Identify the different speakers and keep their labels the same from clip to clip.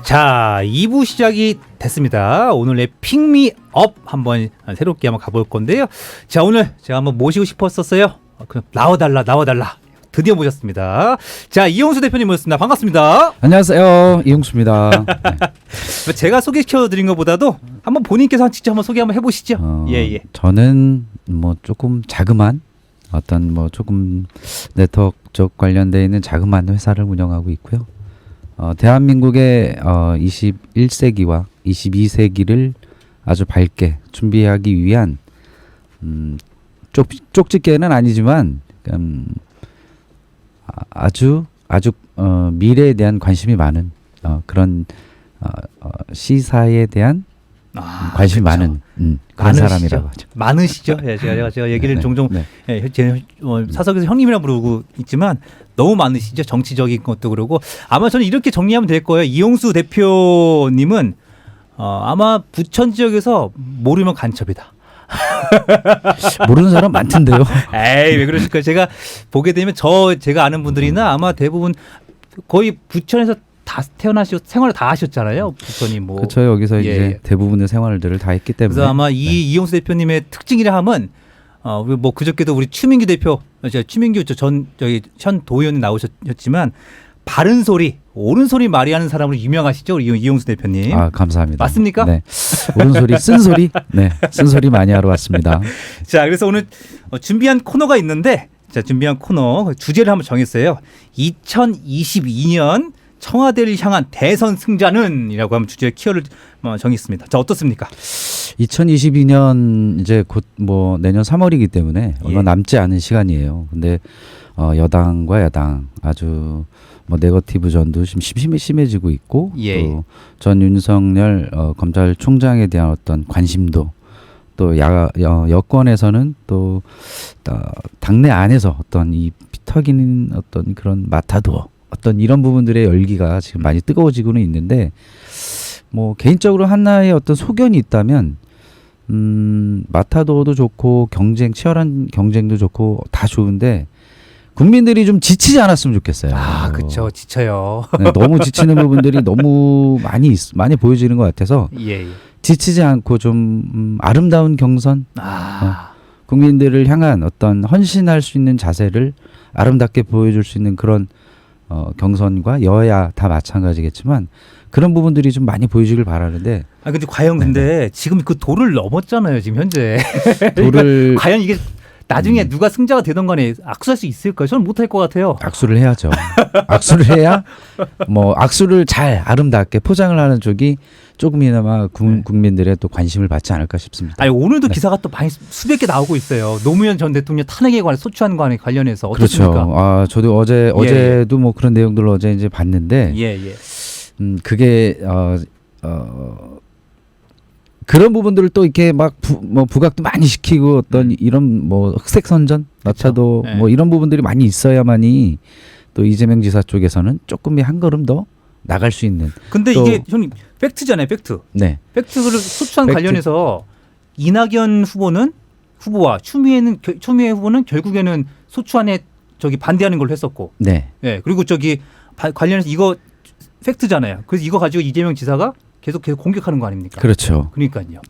Speaker 1: 자, 2부 시작이 됐습니다. 오늘의 픽미업 한번 새롭게 한번 가볼 건데요. 자, 오늘 제가 한번 모시고 싶었었어요. 나와달라. 드디어 모셨습니다. 자, 이용수 대표님 모셨습니다. 반갑습니다.
Speaker 2: 안녕하세요, 이용수입니다. 네.
Speaker 1: 제가 소개시켜드린 것보다도 한번 본인께서 직접 한번 소개 한번 해보시죠. 예.
Speaker 2: 저는 뭐 조금 자그만 어떤 뭐 조금 네트워크 쪽 관련되어 있는 자그마한 회사를 운영하고 있고요. 대한민국의 21세기와 22세기를 아주 밝게 준비하기 위한 쪽집게는 아니지만 아주 미래에 대한 관심이 많은 그런 시사에 대한 관심이
Speaker 1: 그렇죠.
Speaker 2: 많은 그런 사람이라고 하죠.
Speaker 1: 많으시죠? 예, 제가 얘기를
Speaker 2: 네,
Speaker 1: 종종
Speaker 2: 네.
Speaker 1: 제 사석에서 형님이라 부르고 있지만 너무 많으시죠. 정치적인 것도 그러고 아마 저는 이렇게 정리하면 될 거예요. 이용수 대표님은 아마 부천 지역에서 모르면 간첩이다.
Speaker 2: 모르는 사람 많던데요.
Speaker 1: 에이, 왜 그러실까요? 제가 보게 되면 제가 아는 분들이나 아마 대부분 거의 부천에서 다 태어나시고 생활을 다 하셨잖아요. 부천이 뭐.
Speaker 2: 그렇죠. 여기서 이제 대부분의 생활들을 다 했기 때문에.
Speaker 1: 그래서 아마 이용수 대표님의 특징이라 하면 뭐 그저께도 우리 추민규 대표, 추민규 현 도의원이 나오셨지만 바른 소리, 옳은 소리 말이 하는 사람으로 유명하시죠, 우리 이용수 대표님.
Speaker 2: 아, 감사합니다.
Speaker 1: 맞습니까?
Speaker 2: 네. 옳은 소리, 쓴 소리. 네, 쓴 소리 많이 하러 왔습니다.
Speaker 1: 자, 그래서 오늘 준비한 코너가 있는데, 준비한 코너 주제를 한번 정했어요. 2022년 청와대를 향한 대선 승자는이라고 하면 주제 키워를 정했습니다. 자, 어떻습니까?
Speaker 2: 2022년 이제 곧 뭐 내년 3월이기 때문에 얼마 남지 않은 시간이에요. 근데 여당과 야당 아주 뭐 네거티브 전도 지금 심해지고 있고 또 전 윤석열 검찰총장에 대한 어떤 관심도 또 여권에서는 또 당내 안에서 어떤 이 피터기는 어떤 그런 마타도어 어떤 이런 부분들의 열기가 지금 많이 뜨거워지고는 있는데 뭐 개인적으로 하나의 어떤 소견이 있다면 마타도어도 좋고 치열한 경쟁도 좋고 다 좋은데 국민들이 좀 지치지 않았으면 좋겠어요.
Speaker 1: 아, 그렇죠. 지쳐요.
Speaker 2: 네, 너무 지치는 부분들이 너무 많이 보여지는 것 같아서 지치지 않고 좀 아름다운 경선, 국민들을 향한 어떤 헌신할 수 있는 자세를 아름답게 보여줄 수 있는 그런 경선과 여야 다 마찬가지겠지만 그런 부분들이 좀 많이 보여주길 바라는데.
Speaker 1: 근데 과연 지금 그 도를 넘었잖아요, 지금 현재.
Speaker 2: 도를
Speaker 1: 과연 이게 나중에 누가 승자가 되던 간에 악수할 수 있을까요? 저는 못할 것 같아요.
Speaker 2: 악수를 해야죠. 악수를 해야 뭐 악수를 잘 아름답게 포장을 하는 쪽이 조금이나마 국민들의 또 관심을 받지 않을까 싶습니다.
Speaker 1: 아니, 오늘도 기사가 또 많이 수백 개 나오고 있어요. 노무현 전 대통령 탄핵에 관해 소추안 관련해서 어떻습니까?
Speaker 2: 그렇죠. 저도 어제도 뭐 그런 내용들을 어제 이제 봤는데 그게 그런 부분들을 또 이렇게 막 부각도 많이 시키고 어떤 이런 뭐 흑색 선전, 마차도 뭐 이런 부분들이 많이 있어야만이 또 이재명 지사 쪽에서는 조금 한 걸음 더 나갈 수 있는.
Speaker 1: 근데 이게 형님 팩트잖아요, 팩트.
Speaker 2: 네.
Speaker 1: 팩트를 소추안 관련해서 이낙연 후보와 추미애 후보는 결국에는 소추안에 반대하는 걸로 했었고. 네. 그리고 관련해서 이거 팩트잖아요. 그래서 이거 가지고 이재명 지사가 계속 공격하는 거 아닙니까?
Speaker 2: 그렇죠.
Speaker 1: 그러니까요.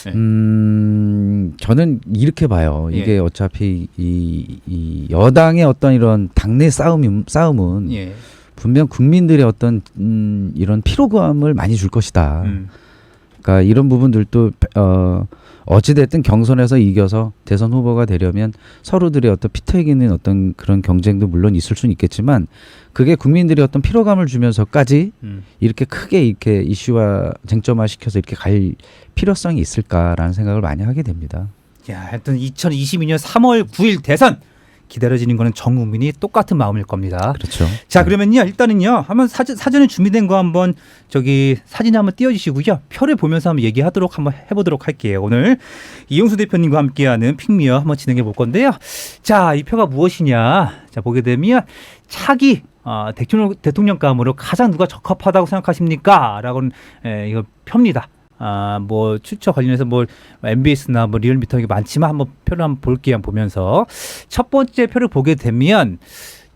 Speaker 2: 저는 이렇게 봐요. 이게 어차피 이 여당의 어떤 이런 당내 싸움은 분명 국민들의 어떤 이런 피로감을 많이 줄 것이다. 그러니까 이런 부분들도 어찌됐든 경선에서 이겨서 대선 후보가 되려면 서로들의 어떤 피터이기는 어떤 그런 경쟁도 물론 있을 수는 있겠지만 그게 국민들의 어떤 피로감을 주면서까지 이렇게 크게 이렇게 이슈화 쟁점화 시켜서 이렇게 갈 필요성이 있을까라는 생각을 많이 하게 됩니다.
Speaker 1: 하여튼 2022년 3월 9일 대선 기다려지는 거는 전 국민이 똑같은 마음일 겁니다.
Speaker 2: 그렇죠.
Speaker 1: 자, 그러면요, 일단은요, 한번 사전에 준비된 거 한번 사진에 한번 띄워주시고요, 표를 보면서 한번 한번 해보도록 할게요. 오늘 이용수 대표님과 함께하는 픽미어 한번 진행해 볼 건데요. 자, 이 표가 무엇이냐? 자, 보게 되면 차기 대통령감으로 가장 누가 적합하다고 생각하십니까? 라고는 이거 표입니다. 뭐 출처 관련해서 뭐 MBS나 뭐 리얼미터 이게 많지만 한번 표를 한번 볼게요. 한번 보면서 첫 번째 표를 보게 되면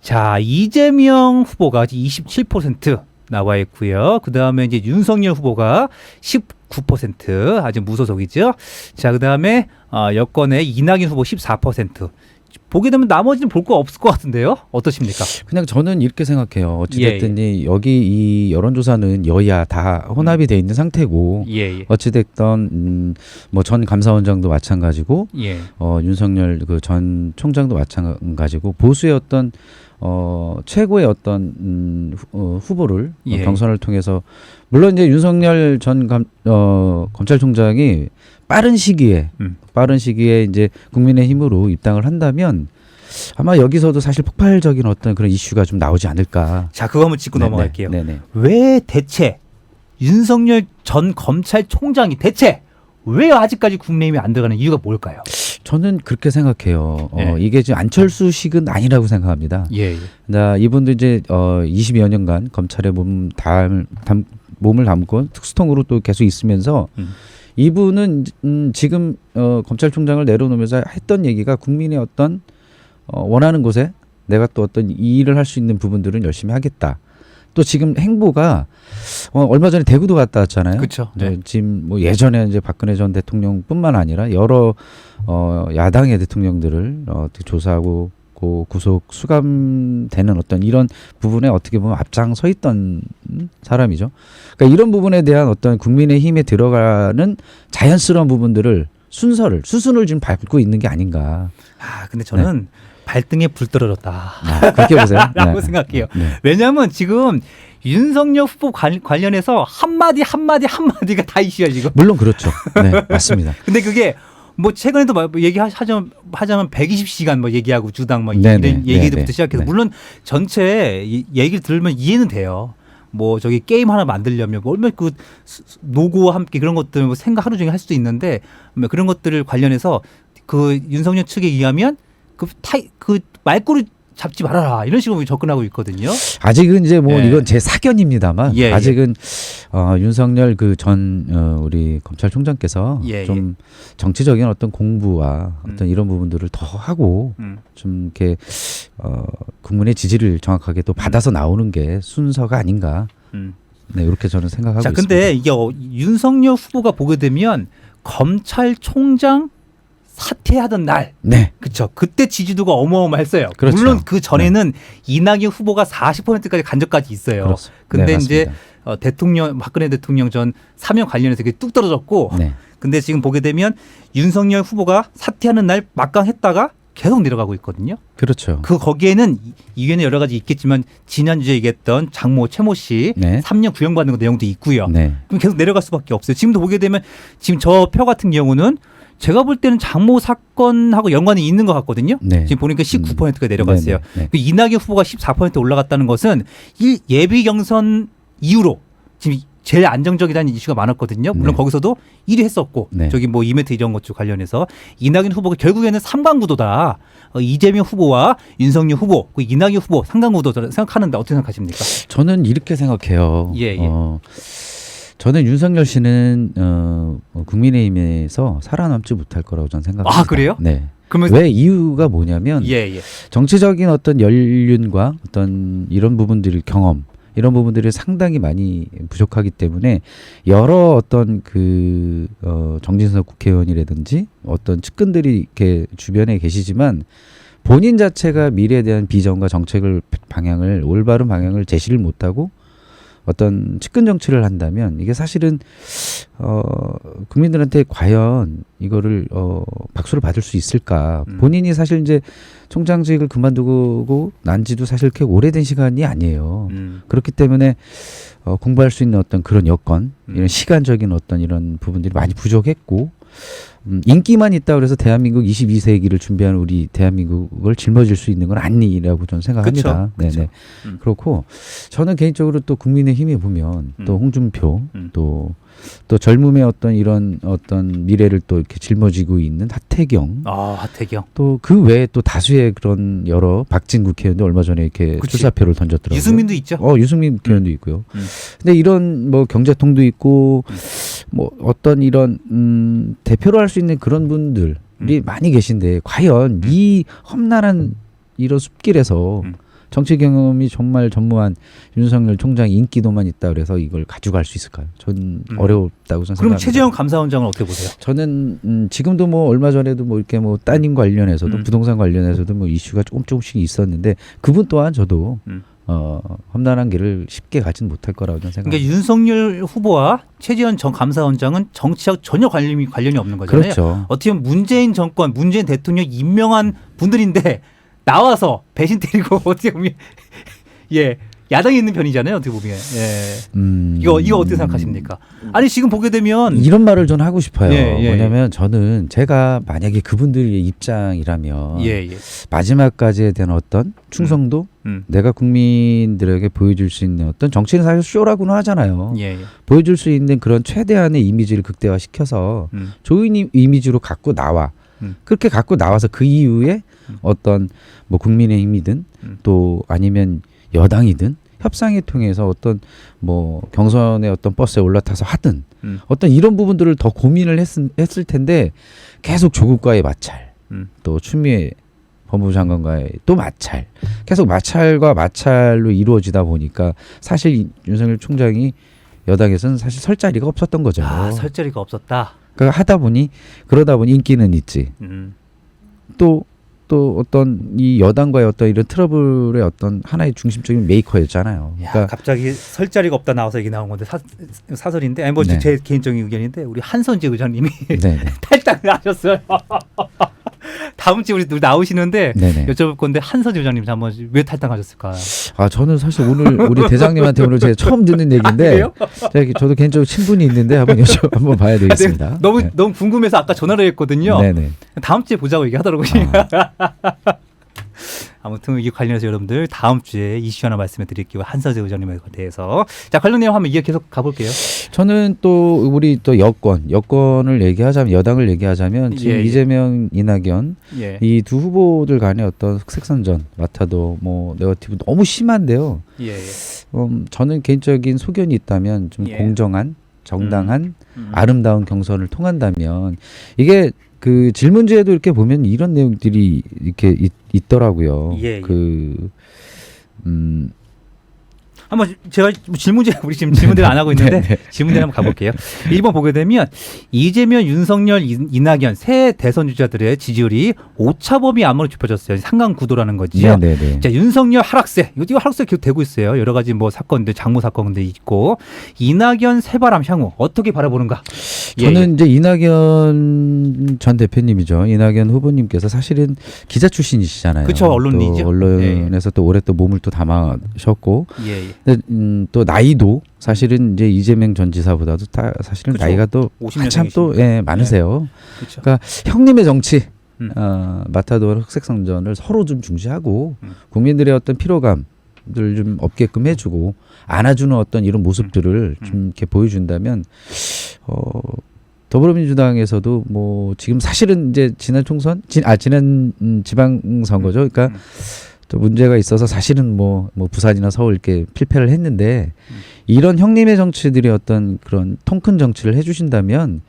Speaker 1: 자, 이재명 후보가 27%, 나와 있고요. 그 다음에 이제 윤석열 후보가 19% 아주 무소속이죠. 자, 그 다음에 여권의 이낙연 후보 14%. 보게 되면 나머지는 볼 거 없을 것 같은데요. 어떠십니까?
Speaker 2: 그냥 저는 이렇게 생각해요. 어찌됐든 여기 이 여론조사는 여야 다 혼합이 돼 있는 상태고 어찌됐든 뭐 전 감사원장도 마찬가지고 윤석열 그 전 총장도 마찬가지고 보수의 어떤 최고의 어떤 후보를 경선을 통해서 물론 이제 윤석열 전 검찰총장이 빠른 시기에 이제 국민의힘으로 입당을 한다면 아마 여기서도 사실 폭발적인 어떤 그런 이슈가 좀 나오지 않을까.
Speaker 1: 자, 그거 한번 짚고 넘어갈게요.
Speaker 2: 네네.
Speaker 1: 왜 대체 윤석열 전 검찰총장이 대체 왜 아직까지 국민의힘에 안 들어가는 이유가 뭘까요?
Speaker 2: 저는 그렇게 생각해요. 이게 지금 안철수식은 아니라고 생각합니다. 이분도 이제 20여 년간 검찰에 몸을 담고 특수통으로 또 계속 있으면서 이분은 지금 검찰총장을 내려놓으면서 했던 얘기가 국민의 어떤 원하는 곳에 내가 또 어떤 일을 할 수 있는 부분들은 열심히 하겠다. 또 지금 행보가 얼마 전에 대구도 갔다 왔잖아요.
Speaker 1: 그렇죠.
Speaker 2: 지금 뭐 예전에 이제 박근혜 전 대통령뿐만 아니라 여러 야당의 대통령들을 조사하고 구속 수감되는 어떤 이런 부분에 어떻게 보면 앞장서 있던 사람이죠. 그러니까 이런 부분에 대한 어떤 국민의힘에 들어가는 자연스러운 부분들을 수순을 지금 밟고 있는 게 아닌가.
Speaker 1: 근데 저는 발등에 불 떨어졌다.
Speaker 2: 그렇게 보세요.
Speaker 1: 라고 생각해요. 왜냐하면 지금 윤석열 후보 관련해서 한마디가 다 이슈야 지금.
Speaker 2: 물론 그렇죠. 네, 맞습니다.
Speaker 1: 근데 그게 뭐 최근에도 얘기하자면 120시간 뭐 얘기하고 주당 뭐 이런 얘기들부터 시작해서 물론 전체 얘기를 들으면 이해는 돼요. 뭐 저기 게임 하나 만들려면 뭐 얼마나 그 노고와 함께 그런 것들 뭐 생각 하루 종일 할 수도 있는데 그런 것들을 관련해서 그 윤석열 측에 의하면 그 말꼬리 잡지 말아라 이런 식으로 접근하고 있거든요.
Speaker 2: 아직은 이제 뭐 이건 제 사견입니다만 아직은 윤석열 그 전 우리 검찰총장께서 좀 정치적인 어떤 공부와 어떤 이런 부분들을 더 하고 좀 이렇게 국민의 지지를 정확하게 또 받아서 나오는 게 순서가 아닌가. 네, 이렇게 저는 생각하고 있습니다.
Speaker 1: 근데 이게 윤석열 후보가 보게 되면 검찰총장 사퇴하던 날, 그렇죠. 그때 지지도가 어마어마했어요.
Speaker 2: 그렇죠.
Speaker 1: 물론 그 전에는 이낙연 후보가 40%까지 간 적까지 있어요. 근데 이제 박근혜 대통령 전 사면 관련해서 그게 뚝 떨어졌고, 근데 지금 보게 되면 윤석열 후보가 사퇴하는 날 막강했다가 계속 내려가고 있거든요.
Speaker 2: 그렇죠.
Speaker 1: 거기에는 이유는 여러 가지 있겠지만 지난주에 얘기했던 최모 씨 3년 구형받는 거 내용도 있고요. 그럼 계속 내려갈 수밖에 없어요. 지금도 보게 되면 지금 저 표 같은 경우는 제가 볼 때는 장모 사건하고 연관이 있는 것 같거든요. 지금 보니까 19%가 내려갔어요. 이낙연 후보가 14% 올라갔다는 것은 예비 경선 이후로 지금 제일 안정적이라는 이슈가 많았거든요. 물론 거기서도 1위 했었고 저기 뭐 이벤트 이런 것 관련해서 이낙연 후보가 결국에는 3강 구도다. 이재명 후보와 윤석열 후보, 이낙연 후보 3강 구도다 생각하는데 어떻게 생각하십니까? 저는
Speaker 2: 이렇게 생각해요. 저는 윤석열 씨는 국민의힘에서 살아남지 못할 거라고 저는 생각합니다.
Speaker 1: 그래요?
Speaker 2: 네. 그러면 왜 이유가 뭐냐면 정치적인 어떤 연륜과 어떤 이런 부분들을 경험 이런 부분들이 상당히 많이 부족하기 때문에 여러 어떤 정진석 국회의원이라든지 어떤 측근들이 이렇게 주변에 계시지만 본인 자체가 미래에 대한 비전과 정책을 올바른 방향을 제시를 못하고 어떤 측근 정치를 한다면 이게 사실은 국민들한테 과연 이거를 박수를 받을 수 있을까? 본인이 사실 이제 총장직을 그만두고 난 지도 사실 그렇게 오래된 시간이 아니에요. 그렇기 때문에 공부할 수 있는 어떤 그런 여건, 이런 시간적인 어떤 이런 부분들이 많이 부족했고 인기만 있다 그래서 대한민국 22세기를 준비하는 우리 대한민국을 짊어질 수 있는 건 아니라고 저는 생각합니다. 네네. 그렇고 저는 개인적으로 또 국민의힘에 보면 또 홍준표 또 젊음의 어떤 이런 어떤 미래를 또 이렇게 짊어지고 있는 하태경. 또 그 외에 또 다수의 그런 여러 박진 국회의원도 얼마 전에 이렇게 출사표를 던졌더라고요.
Speaker 1: 유승민도 있죠.
Speaker 2: 유승민 국회의원도 있고요. 근데 이런 뭐 경제통도 있고 뭐 어떤 이런 대표로 할 수 있는 그런 분들이 많이 계신데 과연 이 험난한 이런 숲길에서 정치 경험이 정말 전무한 윤석열 총장이 인기도만 있다 그래서 이걸 가져갈 수 있을까요? 전 어렵다고 생각합니다.
Speaker 1: 그럼 최재형 감사원장은 어떻게 보세요?
Speaker 2: 저는 지금도 뭐 얼마 전에도 뭐 이렇게 뭐 따님 관련해서도 부동산 관련해서도 뭐 이슈가 조금씩 있었는데 그분 또한 저도 험난한 길을 쉽게 가진 못할 거라고 저는 생각합니다.
Speaker 1: 그러니까 윤석열 후보와 최재형 전 감사원장은 정치하고 전혀 관련이 없는 거잖아요.
Speaker 2: 그렇죠.
Speaker 1: 어떻게 보면 문재인 정권, 문재인 대통령 임명한 분들인데 나와서 배신 때리고 어떻게 보면 예 야당에 있는 편이잖아요. 어떻게 보면 이거 어떻게 생각하십니까? 아니 지금 보게 되면
Speaker 2: 이런 말을 전 하고 싶어요.
Speaker 1: 예.
Speaker 2: 뭐냐면 저는 제가 만약에 그분들의 입장이라면 마지막까지에 대한 어떤 충성도 내가 국민들에게 보여줄 수 있는 어떤 정치는 사실 쇼라고는 하잖아요. 보여줄 수 있는 그런 최대한의 이미지를 극대화시켜서 좋은 이미지로 갖고 나와. 그렇게 갖고 나와서 그 이후에 어떤 뭐 국민의힘이든 또 아니면 여당이든 협상을 통해서 어떤 뭐 경선의 어떤 버스에 올라타서 하든 어떤 이런 부분들을 더 고민을 했을 텐데 계속 조국과의 마찰 또 추미애 법무부 장관과의 또 마찰 계속 마찰과 마찰로 이루어지다 보니까 사실 윤석열 총장이 여당에서는 사실 설 자리가 없었던 거죠.
Speaker 1: 설 자리가 없었다.
Speaker 2: 그러니까 그러다 보니 인기는 있지. 또 어떤 이 여당과의 어떤 이런 트러블의 어떤 하나의 중심적인 메이커였잖아요. 그러니까
Speaker 1: 갑자기 설 자리가 없다 나와서 이게 나온 건데 사설인데 아니 뭐 제 개인적인 의견인데 우리 한선재 의장님이 탈당을 하셨어요. 다음 주에 우리 나오시는데 여쭤볼 건데 한선재 의장님 한번 왜 탈당하셨을까?
Speaker 2: 저는 사실 오늘 우리 대장님한테 오늘 제가 처음 듣는 얘기인데 저도 개인적으로 친분이 있는데 한번 봐야 되겠습니다.
Speaker 1: 너무 궁금해서 아까 전화를 했거든요. 다음 주에 보자고 얘기하더라고요. 아무튼 이 관련해서 여러분들 다음 주에 이슈 하나 말씀해 드릴게요. 한선재 의장님에 대해서. 자, 관련 내용 한번 계속 가볼게요.
Speaker 2: 저는 또 우리 또 여권을 얘기하자면 여당을 얘기하자면 지금 이재명, 이낙연 이 두 후보들 간의 어떤 흑색선전 맡아도 뭐 네거티브 너무 심한데요. 저는 개인적인 소견이 있다면 좀 공정한 정당한 아름다운 경선을 통한다면 이게 그 질문지에도 이렇게 보면 이런 내용들이 이렇게 있더라고요.
Speaker 1: 한번 제가 우리 지금 질문들 안 하고 있는데 질문들 한번 가볼게요. 1번 보게 되면 이재명, 윤석열, 이낙연 새 대선 주자들의 지지율이 오차범위 안으로 좁혀졌어요. 상강 구도라는 거지요. 자, 윤석열 하락세. 이거 하락세 계속 되고 있어요. 여러 가지 뭐 사건들, 장모 사건들 있고 이낙연 새바람 향후 어떻게 바라보는가?
Speaker 2: 저는 이제 이낙연 전 대표님이죠. 이낙연 후보님께서 사실은 기자 출신이시잖아요.
Speaker 1: 그렇죠. 언론인이죠.
Speaker 2: 또 언론에서 또 오래 또 몸을 또 담아셨고 또 나이도 사실은 이제 이재명 전 지사보다도 사실은 나이가 또 한참 또 많으세요. 그러니까 형님의 정치 맡아도 흑색성전을 서로 좀 중시하고 국민들의 어떤 피로감들 좀 없게끔 해주고 안아주는 어떤 이런 모습들을 좀 이렇게 보여준다면 더불어민주당에서도 뭐 지금 사실은 이제 지난 지방선거죠. 그러니까 또 문제가 있어서 사실은 뭐 부산이나 서울 이렇게 필패를 했는데 이런 형님의 정치들이 어떤 그런 통 큰 정치를 해주신다면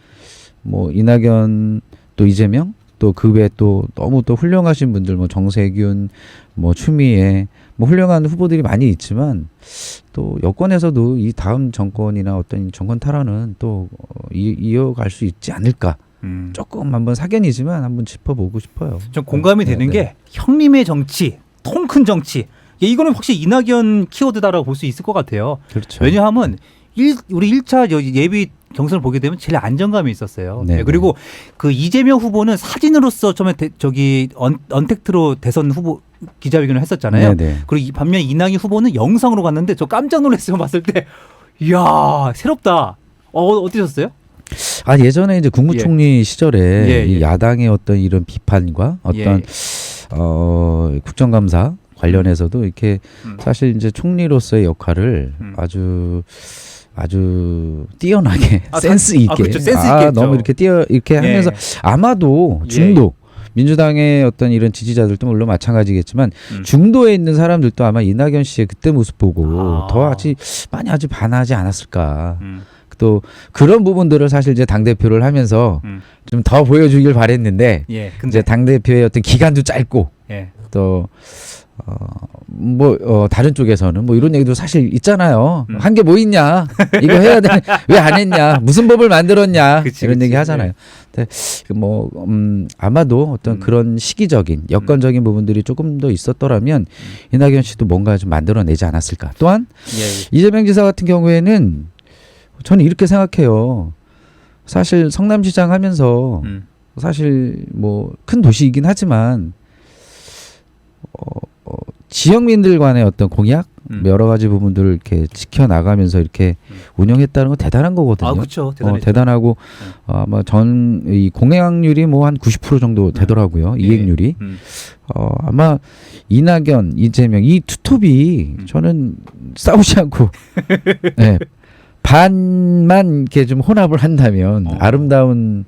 Speaker 2: 뭐 이낙연 또 이재명 또 그 외에 또 너무 또 훌륭하신 분들 뭐 정세균 뭐 추미애 뭐 훌륭한 후보들이 많이 있지만 또 여권에서도 이 다음 정권이나 어떤 정권 탈환은 또 이어갈 수 있지 않을까. 조금 한번 사견이지만 한번 짚어보고 싶어요.
Speaker 1: 좀 공감이 되는 게 형님의 정치, 통 큰 정치. 이거는 확실히 이낙연 키워드다라고 볼 수 있을 것 같아요.
Speaker 2: 그렇죠.
Speaker 1: 왜냐하면 우리 1차 예비 경선을 보게 되면 제일 안정감이 있었어요. 그리고 그 이재명 후보는 사진으로서 처음에 언택트로 대선 후보 기자회견을 했었잖아요. 그리고 반면 이낙연 후보는 영상으로 갔는데 저 깜짝 놀랐어요. 봤을 때. 이야, 새롭다. 어떠셨어요?
Speaker 2: 예전에 이제 국무총리 시절에 이 야당의 어떤 이런 비판과 어떤 국정감사 관련해서도 이렇게 사실 이제 총리로서의 역할을 아주 뛰어나게 센스 있게
Speaker 1: 그렇죠. 센스 있게
Speaker 2: 너무 이렇게 하면서 아마도 중도 민주당의 어떤 이런 지지자들도 물론 마찬가지겠지만 중도에 있는 사람들도 아마 이낙연 씨의 그때 모습 보고 더 많이 반하지 않았을까. 또 그런 부분들을 사실 이제 당 대표를 하면서 좀 더 보여주길 바랬는데 이제 당 대표의 어떤 기간도 짧고 또 다른 쪽에서는 뭐 이런 얘기도 사실 있잖아요. 한 게 뭐 있냐? 이거 해야 돼. 왜 안 했냐? 무슨 법을 만들었냐?
Speaker 1: 그치,
Speaker 2: 이런
Speaker 1: 그치.
Speaker 2: 얘기 하잖아요. 근데 아마도 어떤 그런 시기적인 여건적인 부분들이 조금 더 있었더라면 이낙연 씨도 뭔가 좀 만들어내지 않았을까. 또한 이재명 지사 같은 경우에는 저는 이렇게 생각해요. 사실 성남시장 하면서 사실 뭐 큰 도시이긴 하지만 지역민들 간의 어떤 공약 여러 가지 부분들을 이렇게 지켜나가면서 이렇게 운영했다는 건 대단한 거거든요.
Speaker 1: 아, 그렇죠.
Speaker 2: 대단하고 아마 이 공약률이 뭐 한 90% 정도 되더라고요. 이행률이. 아마 이낙연, 이재명 이 투톱이 저는 싸우지 않고 네, 반만 이렇게 좀 혼합을 한다면 아름다운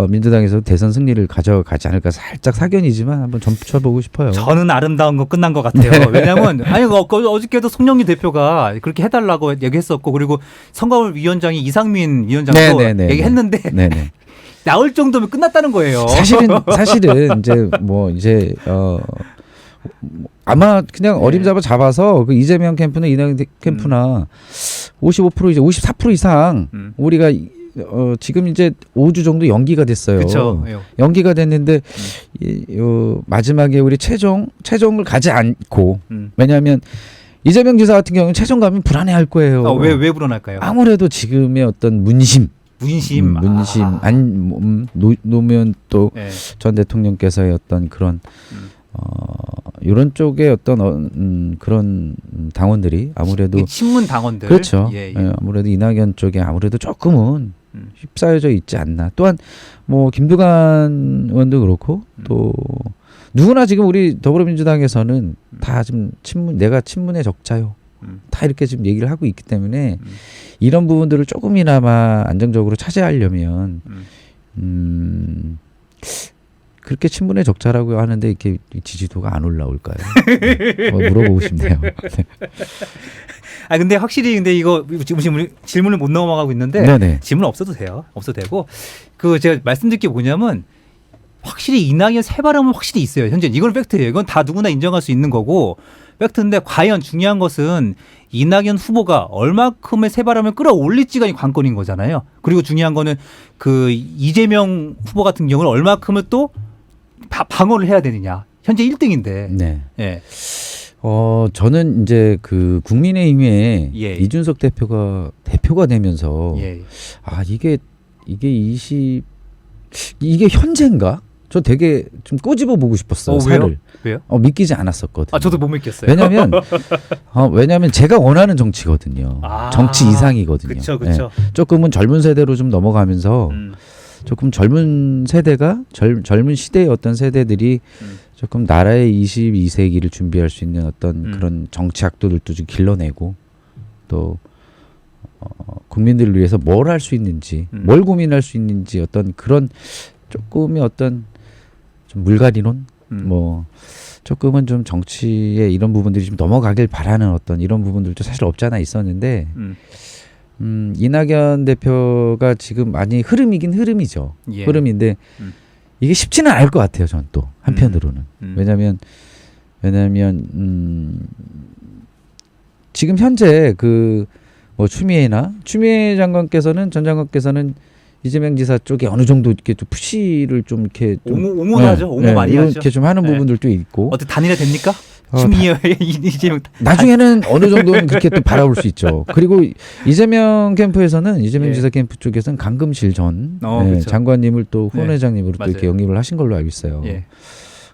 Speaker 2: 민주당에서 대선 승리를 가져가지 않을까 살짝 사견이지만 한번 점쳐보고 싶어요.
Speaker 1: 저는 아름다운 거 끝난 것 같아요. 왜냐하면 어저께도 송영길 대표가 그렇게 해달라고 얘기했었고 그리고 선거위원장이 이상민 위원장도 얘기했는데 나올 정도면 끝났다는 거예요.
Speaker 2: 사실은 이제 아마 그냥 어림잡아서 그 이재명 캠프나 이낙연 캠프나 55% 이제 54% 이상 우리가 지금 이제 5주 정도 연기가 됐어요.
Speaker 1: 그쵸.
Speaker 2: 연기가 됐는데 마지막에 우리 최종을 가지 않고 왜냐하면 이재명 지사 같은 경우는 최종 가면 불안해할 거예요.
Speaker 1: 왜 불안할까요?
Speaker 2: 아무래도 지금의 어떤 문심 노무현 또 전 대통령께서의 어떤 그런 이런 쪽의 어떤 그런 당원들이 아무래도
Speaker 1: 친문 당원들
Speaker 2: 그렇죠. 아무래도 이낙연 쪽에 아무래도 조금은 휩싸여져 있지 않나. 또한 뭐 김두관 의원도 그렇고 또 누구나 지금 우리 더불어민주당에서는 다 지금 내가 친문의 적자요. 다 이렇게 지금 얘기를 하고 있기 때문에 이런 부분들을 조금이나마 안정적으로 차지하려면 그렇게 친문의 적자라고 하는데 이렇게 지지도가 안 올라올까요? 물어보고 싶네요.
Speaker 1: 근데 확실히 이거 지금 우리 질문을 못 넘어가고 있는데 질문 없어도 돼요. 없어도 되고 제가 말씀드릴 게 뭐냐면 확실히 이낙연 새바람은 확실히 있어요. 현재 이건 팩트예요. 이건 다 누구나 인정할 수 있는 거고 팩트인데 과연 중요한 것은 이낙연 후보가 얼마큼의 새바람을 끌어올릴지가 관건인 거잖아요. 그리고 중요한 거는 이재명 후보 같은 경우는 얼마큼을 또 방어를 해야 되느냐. 현재 1등인데.
Speaker 2: 저는 이제 국민의힘에 이준석 대표가 되면서 이게 현재인가? 저 되게 좀 꼬집어 보고 싶었어요. 살을.
Speaker 1: 왜요?
Speaker 2: 믿기지 않았었거든요.
Speaker 1: 저도 못 믿겠어요.
Speaker 2: 왜냐하면 제가 원하는 정치거든요. 정치 이상이거든요.
Speaker 1: 그렇죠.
Speaker 2: 조금은 젊은 세대로 좀 넘어가면서 조금 젊은 세대가 젊은 시대의 어떤 세대들이 조금 나라의 22세기를 준비할 수 있는 어떤 그런 정치 악도들도 좀 길러내고 또 국민들을 위해서 뭘 할 수 있는지 뭘 고민할 수 있는지 어떤 그런 조금의 어떤 좀 물갈이론 뭐 조금은 좀 정치의 이런 부분들이 좀 넘어가길 바라는 어떤 이런 부분들도 사실 없지 않아 있었는데 이낙연 대표가 지금 많이 흐름이긴 흐름이죠. 흐름인데 이게 쉽지는 않을 것 같아요. 저는 또 한편으로는 왜냐하면 지금 현재 추미애 전 장관께서는 이재명 지사 쪽에 어느 정도 이렇게 좀 푸시를 좀 이렇게
Speaker 1: 옹호하죠. 옹호 많이 하죠.
Speaker 2: 이렇게 좀 하는 부분들도 있고.
Speaker 1: 어떻게 단일화 됩니까? 추미애 이재명
Speaker 2: 나중에는 어느 정도는 그렇게 또 바라볼 수 있죠. 그리고 이재명 캠프에서는 이재명 지사 캠프 쪽에서는 강금실 전 그렇죠. 장관님을 또 후원회장님으로 또 이렇게 영입을 하신 걸로 알고 있어요.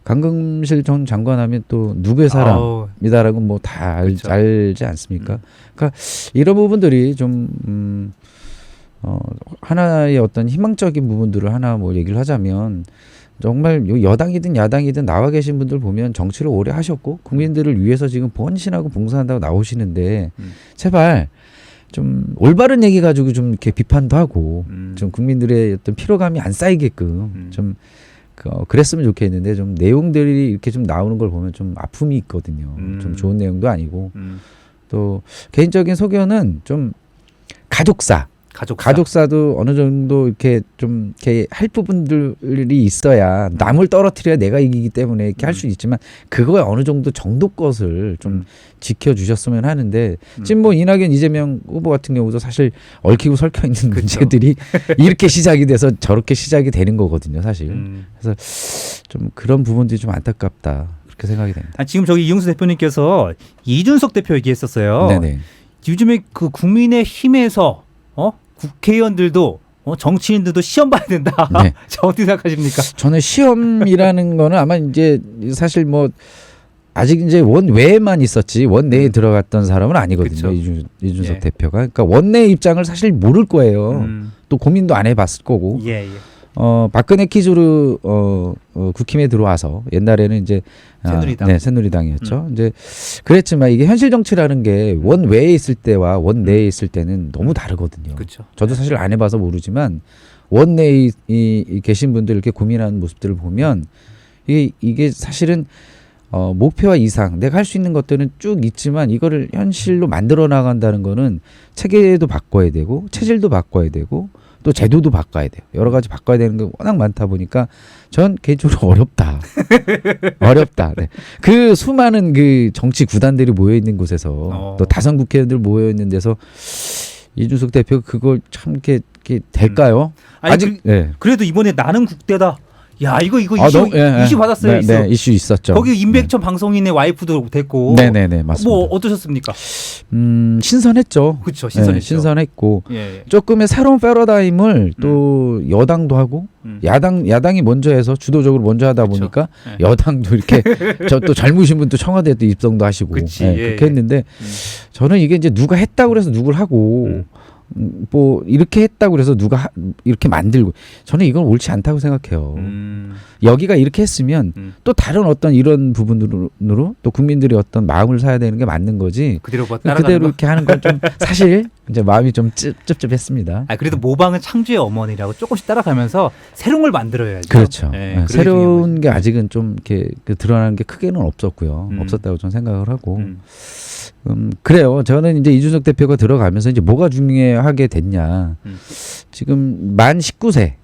Speaker 2: 강금실 전 장관하면 또 누구의 사람이다라고 뭐 다 알지 않습니까? 그러니까 이런 부분들이 좀 하나의 어떤 희망적인 부분들을 하나 뭐 얘기를 하자면 정말 여당이든 야당이든 나와 계신 분들 보면 정치를 오래 하셨고 국민들을 위해서 지금 헌신하고 봉사한다고 나오시는데 제발 좀 올바른 얘기 가지고 좀 이렇게 비판도 하고 좀 국민들의 어떤 피로감이 안 쌓이게끔 좀 그랬으면 좋겠는데 좀 내용들이 이렇게 좀 나오는 걸 보면 좀 아픔이 있거든요. 좀 좋은 내용도 아니고 또 개인적인 소견은 좀 가족사 가족사도 어느 정도 이렇게 좀 이렇게 할 부분들이 있어야 남을 떨어뜨려야 내가 이기기 때문에 이렇게 할 수 있지만 그거에 어느 정도 정도 것을 좀 지켜주셨으면 하는데 지금 뭐 이낙연 이재명 후보 같은 경우도 사실 얽히고 설켜 있는 문제들이 이렇게 시작이 돼서 저렇게 시작이 되는 거거든요, 사실. 그래서 좀 그런 부분들이 좀 안타깝다 그렇게 생각이 됩니다.
Speaker 1: 지금 저기 이용수 대표님께서 이준석 대표 얘기했었어요.
Speaker 2: 네네.
Speaker 1: 요즘에 그 국민의힘에서 국회의원들도 정치인들도 시험 봐야 된다.
Speaker 2: 네.
Speaker 1: 저 어떻게 생각하십니까?
Speaker 2: 저는 시험이라는 거는 아마 이제 사실 뭐 아직 이제 원외에만 있었지 원내에 들어갔던 사람은 아니거든요. 이준석
Speaker 1: 예.
Speaker 2: 대표가. 그러니까 원내 입장을 사실 모를 거예요. 또 고민도 안 해봤을 거고.
Speaker 1: 예.
Speaker 2: 박근혜 키즈로 국힘에 들어와서 옛날에는 이제
Speaker 1: 새누리당.
Speaker 2: 새누리당이었죠. 이제 그랬지만 이게 현실 정치라는 게 원외에 있을 때와 원내에 있을 때는 너무 다르거든요.
Speaker 1: 그렇죠.
Speaker 2: 저도 사실 안 해봐서 모르지만 원내에 계신 분들 이렇게 고민하는 모습들을 보면 이게 사실은 목표와 이상 내가 할 수 있는 것들은 쭉 있지만 이거를 현실로 만들어 나간다는 거는 체계도 바꿔야 되고 체질도 바꿔야 되고 또 제도도 바꿔야 돼요. 여러 가지 바꿔야 되는 게 워낙 많다 보니까 전 개인적으로 어렵다. 어렵다. 네. 그 수많은 그 정치 구단들이 모여 있는 곳에서 또 다선 국회의원들 모여 있는 데서 이준석 대표 그걸 참 이렇게 될까요?
Speaker 1: 아니,
Speaker 2: 아직
Speaker 1: 그래도 이번에 나는 국대다. 야 이거 이슈 받았어요.
Speaker 2: 네, 이슈 있었죠.
Speaker 1: 거기 임백천 방송인의 와이프도 됐고.
Speaker 2: 네네네 맞습니다.
Speaker 1: 뭐 어떠셨습니까?
Speaker 2: 신선했죠.
Speaker 1: 그렇죠. 신선했죠.
Speaker 2: 네, 신선했고
Speaker 1: 예.
Speaker 2: 조금의 새로운 패러다임을 또 여당도 하고 야당이 먼저 해서 주도적으로 먼저 하다 보니까 여당도 이렇게 또 젊으신 분도 청와대에도 입성도 하시고 그렇게 했는데 저는 이게 이제 누가 했다고 그래서 누굴 하고 뭐 이렇게 했다고 그래서 누가 이렇게 만들고 저는 이건 옳지 않다고 생각해요. 여기가 이렇게 했으면 또 다른 어떤 이런 부분으로 또 국민들이 어떤 마음을 사야 되는 게 맞는 거지. 그대로 이렇게 하는 건 좀 사실 이제 마음이 좀 찝찝했습니다.
Speaker 1: 그래도 모방은 창조의 어머니라고 조금씩 따라가면서 새로운 걸 만들어야죠.
Speaker 2: 그렇죠. 새로운 게 아직은 좀 이렇게 드러나는 게 크게는 없었고요. 없었다고 저는 생각을 하고. 그래요. 저는 이제 이준석 대표가 들어가면서 이제 뭐가 중요하게 됐냐. 지금 만 19세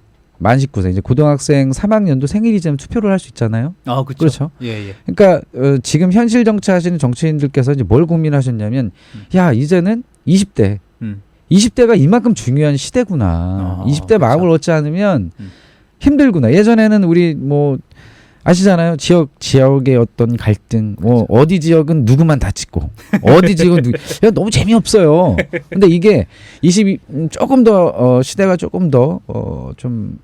Speaker 2: 이제 고등학생 3학년도 생일이지만 투표를 할 수 있잖아요. 그렇죠.
Speaker 1: 예.
Speaker 2: 그러니까 지금 현실 정치하시는 정치인들께서 이제 뭘 고민하셨냐면 야 이제는 20대가 이만큼 중요한 시대구나. 20대 그렇죠. 마음을 얻지 않으면 힘들구나. 예전에는 우리 뭐 아시잖아요. 지역의 어떤 갈등, 뭐 어디 지역은 누구만 다치고, 어디 지역은 야, 너무 재미없어요. 근데 이게 조금 더 시대가 조금 더 좀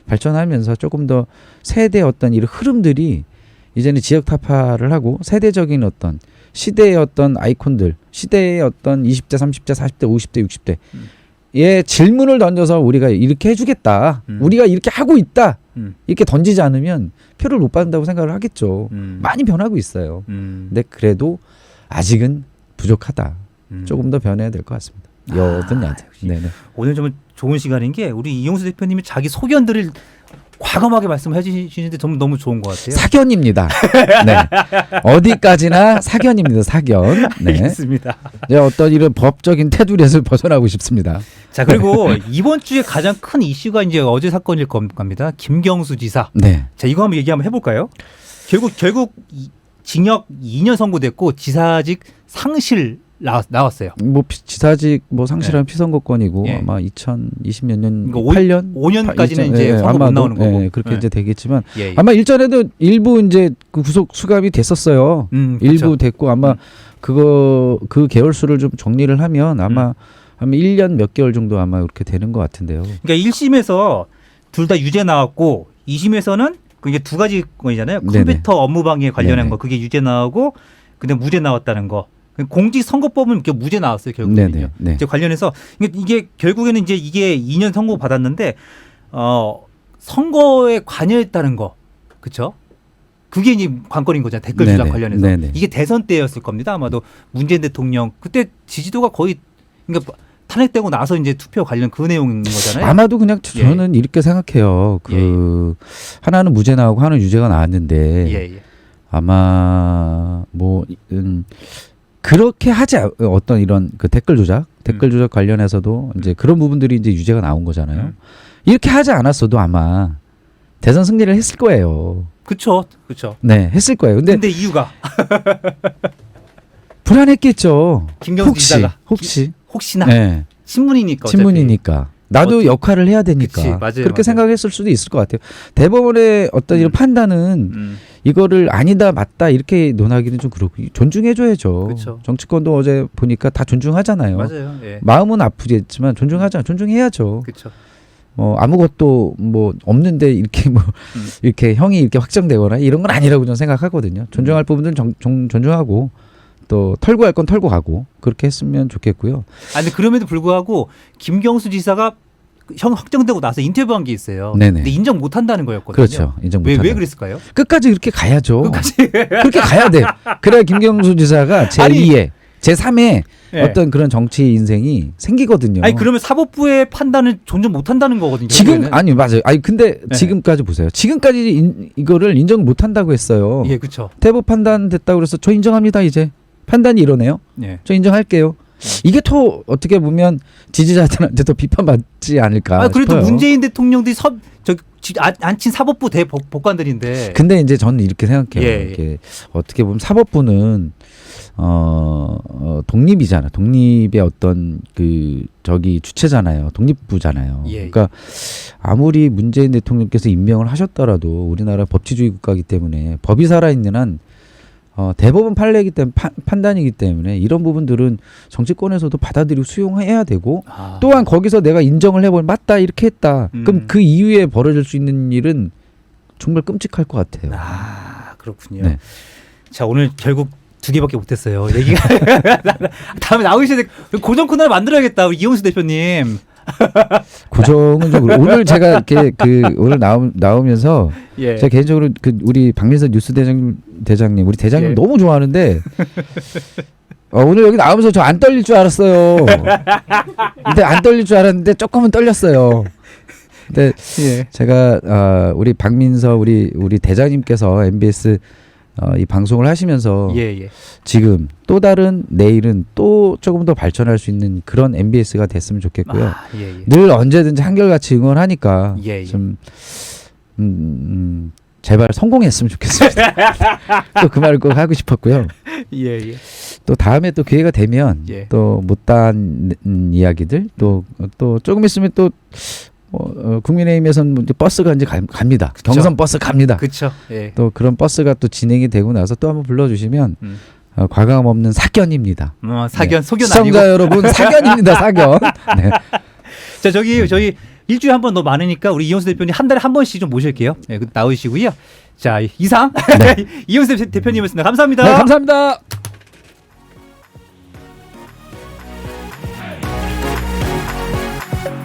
Speaker 2: 발전하면서 조금 더 세대 어떤 이런 흐름들이 이제는 지역 타파를 하고 세대적인 어떤 시대의 어떤 아이콘들, 시대의 어떤 20대, 30대, 40대, 50대, 60대 예 질문을 던져서 우리가 이렇게 해주겠다. 우리가 이렇게 하고 있다. 이렇게 던지지 않으면 표를 못 받는다고 생각을 하겠죠. 많이 변하고 있어요. 근데 그래도 아직은 부족하다. 조금 더 변해야 될 것 같습니다. 여든 야든. 네네.
Speaker 1: 오늘 정말 좋은 시간인 게 우리 이용수 대표님이 자기 소견들을 과감하게 말씀해 주시는데 정말 너무 좋은 것 같아요.
Speaker 2: 사견입니다. 네. 어디까지나 사견입니다. 사견. 네.
Speaker 1: 알겠습니다.
Speaker 2: 어떤 이런 법적인 테두리에서 벗어나고 싶습니다.
Speaker 1: 자, 그리고 이번 주에 가장 큰 이슈가 이제 어제 사건일 겁니다. 김경수 지사.
Speaker 2: 네.
Speaker 1: 자, 이거 한번 얘기 한번 해볼까요? 결국 징역 2년 선고됐고 지사직 상실 나왔어요.
Speaker 2: 뭐 지사직 뭐 상실한 피선거권이고 아마 2020몇 년 8년
Speaker 1: 5년까지는 이제 선고 못 나오는 거고
Speaker 2: 그렇게 이제 되겠지만 아마 일전에도 일부 이제 그 구속 수감이 됐었어요. 일부 됐고 아마 그 계열수를 좀 정리를 하면 아마 1년 몇 개월 정도 아마 이렇게 되는 것 같은데요.
Speaker 1: 그러니까 1심에서 둘 다 유죄 나왔고 2심에서는 그게 두 가지 거잖아요. 컴퓨터 업무 방해 관련한 거 그게 유죄 나오고 근데 무죄 나왔다는 거. 공직선거법은 이렇게 무죄 나왔어요 결국은요. 이제 관련해서 이게 결국에는 이제 이게 2년 선고 받았는데 선거에 관여했다는 거, 그렇죠? 그게 이제 관건인 거잖아요. 댓글 조작 관련해서 이게 대선 때였을 겁니다. 아마도 문재인 대통령 그때 지지도가 거의 그러니까 탄핵되고 나서 이제 투표 관련 그 내용인 거잖아요.
Speaker 2: 아마도 그냥 저는 이렇게 생각해요. 하나는 무죄 나오고 하나는 유죄가 나왔는데 아마 뭐. 그렇게 하지 어떤 이런 그 댓글 조작 댓글 조작 관련해서도 이제 그런 부분들이 이제 유죄가 나온 거잖아요. 이렇게 하지 않았어도 아마 대선 승리를 했을 거예요.
Speaker 1: 그쵸. 그쵸.
Speaker 2: 네, 했을 거예요. 근데
Speaker 1: 이유가
Speaker 2: 불안했겠죠.
Speaker 1: 김경수 지사가 혹시나
Speaker 2: 네.
Speaker 1: 친문이니까.
Speaker 2: 친문이니까. 나도 역할을 해야 되니까.
Speaker 1: 그치, 맞아요,
Speaker 2: 그렇게
Speaker 1: 맞아요.
Speaker 2: 생각했을 수도 있을 것 같아요. 대법원의 어떤 이런 판단은 이거를 아니다 맞다 이렇게 논하기는 좀 그렇고 존중해줘야죠.
Speaker 1: 그쵸.
Speaker 2: 정치권도 어제 보니까 다 존중하잖아요.
Speaker 1: 맞아요. 예.
Speaker 2: 마음은 아프겠지만 존중해야죠.
Speaker 1: 그렇죠.
Speaker 2: 아무것도 뭐 없는데 이렇게 뭐 이렇게 형이 이렇게 확정되거나 이런 건 아니라고 저는 생각하거든요. 존중할 부분들은 존중하고 또 털고 할 건 털고 가고 그렇게 했으면 좋겠고요.
Speaker 1: 근데 그럼에도 불구하고 김경수 지사가 형 확정되고 나서 인터뷰한 게 있어요.
Speaker 2: 네네.
Speaker 1: 근데 인정 못 한다는 거였거든요.
Speaker 2: 그렇죠. 인정 못한다.
Speaker 1: 왜 그랬을까요?
Speaker 2: 끝까지 그렇게 가야죠.
Speaker 1: 끝까지.
Speaker 2: 그렇게 가야 돼. 그래야 김경수 지사가 제2의 제3의
Speaker 1: 예.
Speaker 2: 어떤 그런 정치 인생이 생기거든요.
Speaker 1: 아니 그러면 사법부의 판단을 존중 못 한다는 거거든요.
Speaker 2: 지금
Speaker 1: 결국에는.
Speaker 2: 아니 맞아요. 아니 근데
Speaker 1: 네.
Speaker 2: 지금까지 보세요. 지금까지 이거를 인정 못 한다고 했어요.
Speaker 1: 예, 그렇죠.
Speaker 2: 대법 판단 됐다고 그래서 저 인정합니다. 이제 판단이 이러네요.
Speaker 1: 예.
Speaker 2: 저 인정할게요. 이게 더 어떻게 보면 지지자들한테 더 비판받지 않을까
Speaker 1: 그래도
Speaker 2: 싶어요.
Speaker 1: 문재인 대통령들이 앉힌 사법부 대법관들인데.
Speaker 2: 근데 이제 저는 이렇게 생각해요.
Speaker 1: 예, 예.
Speaker 2: 이렇게 어떻게 보면 사법부는 독립이잖아. 독립의 어떤 그 주체잖아요. 독립부잖아요.
Speaker 1: 예,
Speaker 2: 그러니까 아무리 문재인 대통령께서 임명을 하셨더라도 우리나라 법치주의 국가이기 때문에 법이 살아있는 한 대법원 판례이기 때문에 판단이기 때문에 이런 부분들은 정치권에서도 받아들이고 수용해야 되고 또한 거기서 내가 인정을 해보면 맞다 이렇게 했다. 그럼 그 이후에 벌어질 수 있는 일은 정말 끔찍할 것 같아요.
Speaker 1: 그렇군요.
Speaker 2: 네.
Speaker 1: 자 오늘 결국 2개밖에 못했어요. 얘기가 다음에 나오셔야 돼. 고정 코너를 만들어야겠다. 우리 이용수 대표님.
Speaker 2: 고정은 좀 오늘 제가 이렇게 오늘 나오면서
Speaker 1: 예.
Speaker 2: 제가 개인적으로 우리 박민선 뉴스 대장님 우리 대장님
Speaker 1: 예.
Speaker 2: 너무 좋아하는데 오늘 여기 나오면서 저 안 떨릴 줄 알았어요. 근데 안 떨릴 줄 알았는데 조금은 떨렸어요. 근데
Speaker 1: 예.
Speaker 2: 제가 우리 박민서 우리 대장님께서 MBS 이 방송을 하시면서
Speaker 1: 예.
Speaker 2: 지금 또 다른 내일은 또 조금 더 발전할 수 있는 그런 MBS가 됐으면 좋겠고요.
Speaker 1: 예.
Speaker 2: 늘 언제든지 한결같이 응원하니까
Speaker 1: 예.
Speaker 2: 좀 제발 성공했으면 좋겠습니다. 또 그 말을 꼭 하고 싶었고요.
Speaker 1: 예.
Speaker 2: 또 다음에 또 기회가 되면
Speaker 1: 예.
Speaker 2: 또 못다한 이야기들 또 조금 있으면 또 국민의힘에서는 버스가 이제 갑니다.
Speaker 1: 그쵸.
Speaker 2: 경선 버스 갑니다.
Speaker 1: 그렇죠. 예.
Speaker 2: 또 그런 버스가 또 진행이 되고 나서 또 한번 불러주시면 과감 없는 사견입니다.
Speaker 1: 사견,
Speaker 2: 네.
Speaker 1: 소견
Speaker 2: 시청자
Speaker 1: 아니고.
Speaker 2: 여러분 사견입니다. 사견. 네.
Speaker 1: 자 저희 일주일에 한 번 더 많으니까 우리 이용수 대표님 한 달에 한 번씩 좀 모실게요. 네, 나오시고요. 자 이상
Speaker 2: 네.
Speaker 1: 이용수 대표님이었습니다. 감사합니다.
Speaker 2: 네, 감사합니다.